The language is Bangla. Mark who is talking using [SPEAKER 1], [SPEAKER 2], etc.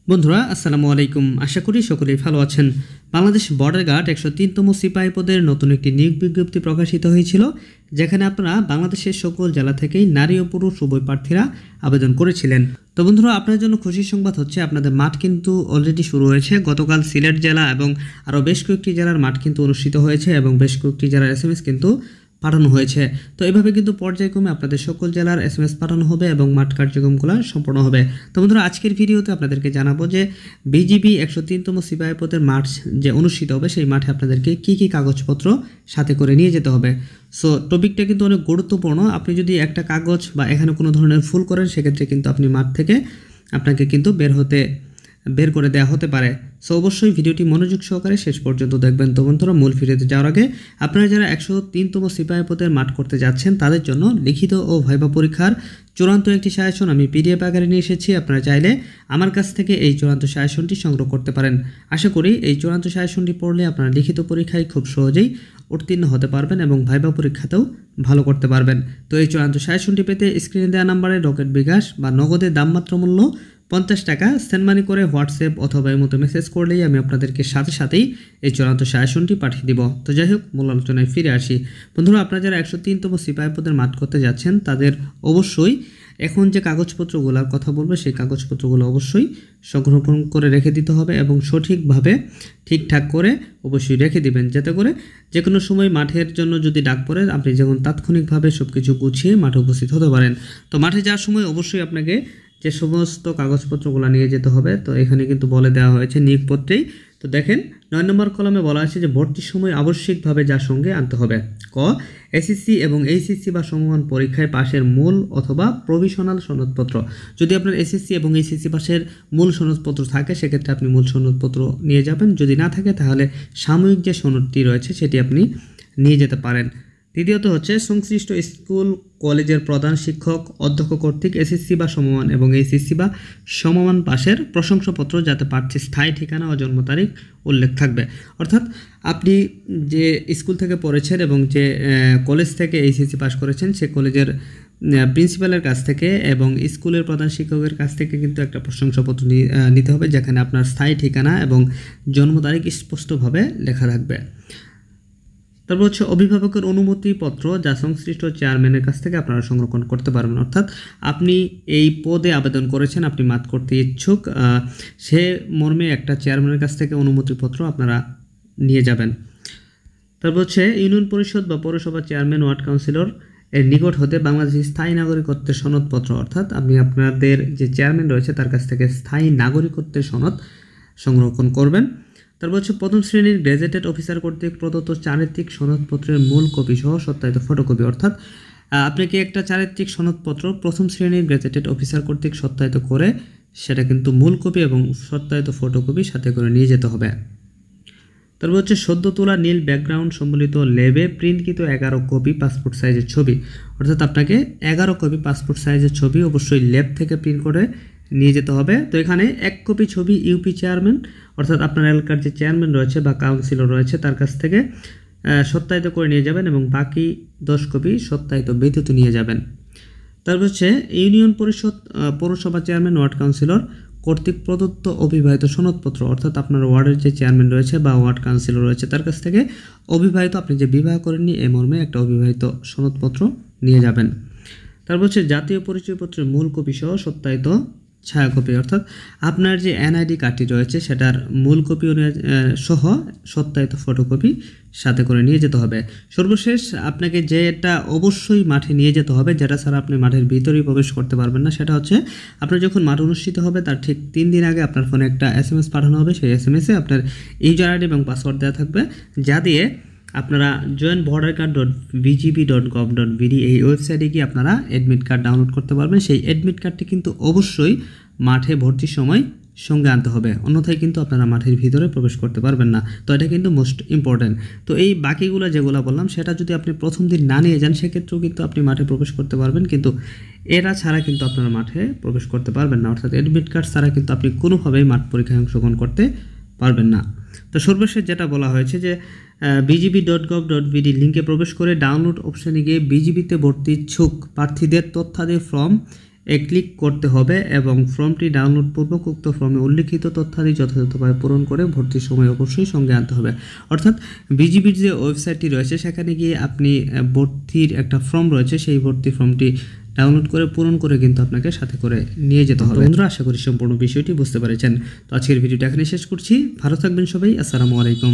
[SPEAKER 1] বন্ধুরা আসসালামু আলাইকুম। আশা করি সকলেই ভালো আছেন। বাংলাদেশ বর্ডার গার্ড 103তম সিপাহী পদের নতুন একটি নিয়োগ বিজ্ঞপ্তি প্রকাশিত হয়েছিল, যেখানে আপনারা বাংলাদেশের সকল জেলা থেকেই নারী ও পুরুষ উভয় প্রার্থীরা আবেদন করেছিলেন। তো বন্ধুরা, আপনার জন্য খুশির সংবাদ হচ্ছে আপনাদের মাঠ কিন্তু অলরেডি শুরু হয়েছে। গতকাল সিলেট জেলা এবং আরও বেশ কয়েকটি জেলার মাঠ কিন্তু অনুষ্ঠিত হয়েছে এবং বেশ কয়েকটি জেলার SMS কিন্তু পাঠানো হয়েছে। তো এভাবে কিন্তু পর্যায়ক্রমে আপনাদের সকল জেলার SMS পাঠানো হবে এবং মাঠ কার্যক্রমগুলো সম্পন্ন হবে। তো বন্ধুরা, আজকের ভিডিওতে আপনাদেরকে জানাবো যে বিজিবি 103তম সিপাহী পদের মাঠ যে অনুষ্ঠিত হবে সেই মাঠে আপনাদেরকে কি কি কাগজপত্র সাথে করে নিয়ে যেতে হবে। সো টপিকটা কিন্তু অনেক গুরুত্বপূর্ণ। আপনি যদি একটা কাগজ বা এখানে কোনো ধরনের ভুল করেন, সেক্ষেত্রে কিন্তু আপনি মাঠ থেকে আপনাকে কিন্তু বের করে দেওয়া হতে পারে। সো অবশ্যই ভিডিওটি মনোযোগ সহকারে শেষ পর্যন্ত দেখবেন। তো বন্ধুরা, মূল ভিডিওতে যাওয়ার আগে আপনারা যারা 103তম সিপাহী পদের মাঠ করতে যাচ্ছেন তাদের জন্য লিখিত ও ভাইবা পরীক্ষার চূড়ান্ত একটি সাজেশন আমি PDF আকারে নিয়ে এসেছি। আপনারা চাইলে আমার কাছ থেকে এই চূড়ান্ত সাজেশনটি সংগ্রহ করতে পারেন। আশা করি এই চূড়ান্ত সাজেশনটি পড়লে আপনারা লিখিত পরীক্ষায় খুব সহজেই উত্তীর্ণ হতে পারবেন এবং ভাইবা পরীক্ষাতেও ভালো করতে পারবেন। তো এই চূড়ান্ত সাজেশনটি পেতে স্ক্রিনে দেওয়া নাম্বারে রকেট বিকাশ বা নগদে দামমাত্র মূল্য 50 টাকা সেন্ড মানি করে হোয়াটসঅ্যাপ অথবা এই মতো মেসেজ করলেই আমি আপনাদেরকে সাথেই এই চূড়ান্ত সাজেশনটি পাঠিয়ে দিব। তো যাই হোক, মূল আলোচনায় ফিরে আসি। বন্ধুরা, আপনারা যারা 103তম সিপাহী পদের মাঠ করতে যাচ্ছেন তাদের অবশ্যই এখন যে কাগজপত্রগুলোর কথা বলবে সেই কাগজপত্রগুলো অবশ্যই সংগ্রহ করে রেখে দিতে হবে এবং সঠিকভাবে ঠিকঠাক করে অবশ্যই রেখে দিবেন, যাতে করে যে কোনো সময় মাঠের জন্য যদি ডাক পড়ে আপনি যেমন তাৎক্ষণিকভাবে সব কিছু গুছিয়ে মাঠে উপস্থিত হতে পারেন। তো মাঠে যাওয়ার সময় অবশ্যই আপনাকে যে সমস্ত কাগজপত্রগুলো নিয়ে যেতে হবে, তো এখানে কিন্তু বলে দেওয়া হয়েছে নিয়োগপত্রেই। তো দেখেন 9 নম্বর কলমে বলা আছে যে ভর্তির সময় আবশ্যিকভাবে যার সঙ্গে আনতে হবে ক SSC এবং HSC বা সমমান পরীক্ষায় পাশের মূল অথবা প্রভিশনাল সনদপত্র। যদি আপনার SSC এবং HSC পাশের মূল সনদপত্র থাকে সেক্ষেত্রে আপনি মূল সনদপত্র নিয়ে যাবেন। যদি না থাকে তাহলে সাময়িক যে সনদটি রয়েছে সেটি আপনি নিয়ে যেতে পারেন। দ্বিতীয়ত হচ্ছে সংশ্লিষ্ট স্কুল কলেজের প্রধান শিক্ষক অধ্যক্ষ কর্তৃক SSC বা সমমান এবং HSC বা সমমান পাশের প্রশংসাপত্র, যাতে প্রার্থীর স্থায়ী ঠিকানা ও জন্ম তারিখ উল্লেখ থাকবে। অর্থাৎ আপনি যে স্কুল থেকে পড়েছেন এবং যে কলেজ থেকে HSC পাস করেছেন সে কলেজের প্রিন্সিপালের কাছ থেকে এবং স্কুলের প্রধান শিক্ষকের কাছ থেকে কিন্তু একটা প্রশংসাপত্র নিতে হবে, যেখানে আপনার স্থায়ী ঠিকানা এবং জন্ম তারিখ স্পষ্টভাবে লেখা থাকবে। তারপর হচ্ছে অভিভাবকের অনুমতিপত্র, যা সংশ্লিষ্ট চেয়ারম্যানের কাছ থেকে আপনারা সংরক্ষণ করতে পারবেন। অর্থাৎ আপনি এই পদে আবেদন করেছেন, আপনি মাঠ করতে ইচ্ছুক, সে মর্মে একটা চেয়ারম্যানের কাছ থেকে অনুমতিপত্র আপনারা নিয়ে যাবেন। তারপর হচ্ছে ইউনিয়ন পরিষদ বা পৌরসভা চেয়ারম্যান, ওয়ার্ড কাউন্সিলর এর নিকট হতে বাংলাদেশের স্থায়ী নাগরিকত্বের সনদপত্র, অর্থাৎ আপনি আপনাদের যে চেয়ারম্যান রয়েছে তার কাছ থেকে স্থায়ী নাগরিকত্বের সনদ সংরক্ষণ করবেন। তারপর হচ্ছে প্রথম শ্রেণীর গ্যাজেটেড অফিসার কর্তৃক প্রদত্ত চারিত্রিক সনদপত্রের মূল কপি সহ সত্যায়িত ফটোকপি। অর্থাৎ আপনাকে একটা চারিত্রিক সনদপত্র প্রথম শ্রেণীর গ্যাজেটেড অফিসার কর্তৃক সত্যায়িত করে সেটা কিন্তু মূল কপি এবং সত্যায়িত ফটোকপি সাথে করে নিয়ে যেতে হবে। তারপর হচ্ছে সদ্য তোলা নীল ব্যাকগ্রাউন্ড সম্বলিত লেবে প্রিন্টকৃত 11 কপি পাসপোর্ট সাইজের ছবি। অর্থাৎ আপনাকে 11 কপি পাসপোর্ট সাইজের ছবি অবশ্যই ল্যাব থেকে প্রিন্ট করে নিয়ে যেতে হবে। তো এখানে 1 কপি ছবি ইউপি চেয়ারম্যান, অর্থাৎ আপনার এলাকার যে চেয়ারম্যান রয়েছে বা কাউন্সিলর রয়েছে তার কাছ থেকে সত্যায়িত করে নিয়ে যাবেন এবং বাকি 10 কপি সত্যায়িত ব্যতীত নিয়ে যাবেন। তারপর হচ্ছে ইউনিয়ন পরিষদ পৌরসভা চেয়ারম্যান, ওয়ার্ড কাউন্সিলর কর্তৃক প্রদত্ত অবিবাহিত সনদপত্র, অর্থাৎ আপনার ওয়ার্ডের যে চেয়ারম্যান রয়েছে বা ওয়ার্ড কাউন্সিলর রয়েছে তার কাছ থেকে অবিবাহিত, আপনি যে বিবাহ করেননি এই মর্মে একটা অবিবাহিত সনদপত্র নিয়ে যাবেন। তারপর হচ্ছে জাতীয় পরিচয়পত্রের মূল কপি সহ সত্যায়িত ছায়াকপি, অর্থাৎ আপনার যে NID কার্ডটি রয়েছে সেটার মূল কপি সহ সত্যায়িত ফটোকপি সাথে করে নিয়ে যেতে হবে। সর্বশেষ আপনাকে যেটা অবশ্যই মাঠে নিয়ে যেতে হবে, যেটা ছাড়া আপনি মাঠের ভিতরেই প্রবেশ করতে পারবেন না, সেটা হচ্ছে আপনার যখন মাঠ অনুষ্ঠিত হবে তার ঠিক 3 দিন আগে আপনার ফোনে একটা SMS পাঠানো হবে। সেই SMS-এ আপনার ইউজার ID এবং পাসওয়ার্ড দেওয়া থাকবে, যা দিয়ে আপনারা joinbordercard.bgb.gov.bd এই ওয়েবসাইটে গিয়ে আপনারা অ্যাডমিট কার্ড ডাউনলোড করতে পারবেন। সেই অ্যাডমিট কার্ডটি কিন্তু অবশ্যই মাঠে ভর্তির সময় সঙ্গে আনতে হবে, অন্যথায় কিন্তু আপনারা মাঠের ভিতরে প্রবেশ করতে পারবেন না। তো এটা কিন্তু মোস্ট ইম্পর্ট্যান্ট। তো এই বাকিগুলো যেগুলো বললাম সেটা যদি আপনি প্রথম দিন না নিয়ে যান সেক্ষেত্রেও কিন্তু আপনি মাঠে প্রবেশ করতে পারবেন, কিন্তু এরা ছাড়া কিন্তু আপনারা মাঠে প্রবেশ করতে পারবেন না। অর্থাৎ অ্যাডমিট কার্ড ছাড়া কিন্তু আপনি কোনোভাবেই মাঠ পরীক্ষায় অংশগ্রহণ করতে পারবেন না। তো সর্বশেষ যেটা বলা হয়েছে যে bgb.gov.bd লিঙ্কে প্রবেশ করে ডাউনলোড অপশানে গিয়ে বিজিবিতে ভর্তি ইচ্ছুক প্রার্থীদের তথ্যাদি ফর্ম ক্লিক করতে হবে এবং ফর্মটি ডাউনলোড পূর্বক উক্ত ফর্মে উল্লিখিত তথ্যাদি যথাযথভাবে পূরণ করে ভর্তির সময় অবশ্যই সঙ্গে আনতে হবে। অর্থাৎ বিজিবির যে ওয়েবসাইটটি রয়েছে সেখানে গিয়ে আপনি ভর্তির একটা ফর্ম রয়েছে, সেই ভর্তি ফর্মটি ডাউনলোড করে পূরণ করে কিন্তু আপনাকে সাথে করে নিয়ে যেতে হবে। বন্ধুরা, আশা করি সম্পূর্ণ বিষয়টি বুঝতে পেরেছেন। তো আজকের ভিডিওটা এখানে শেষ করছি। ভালো থাকবেন সবাই। আসসালামু আলাইকুম।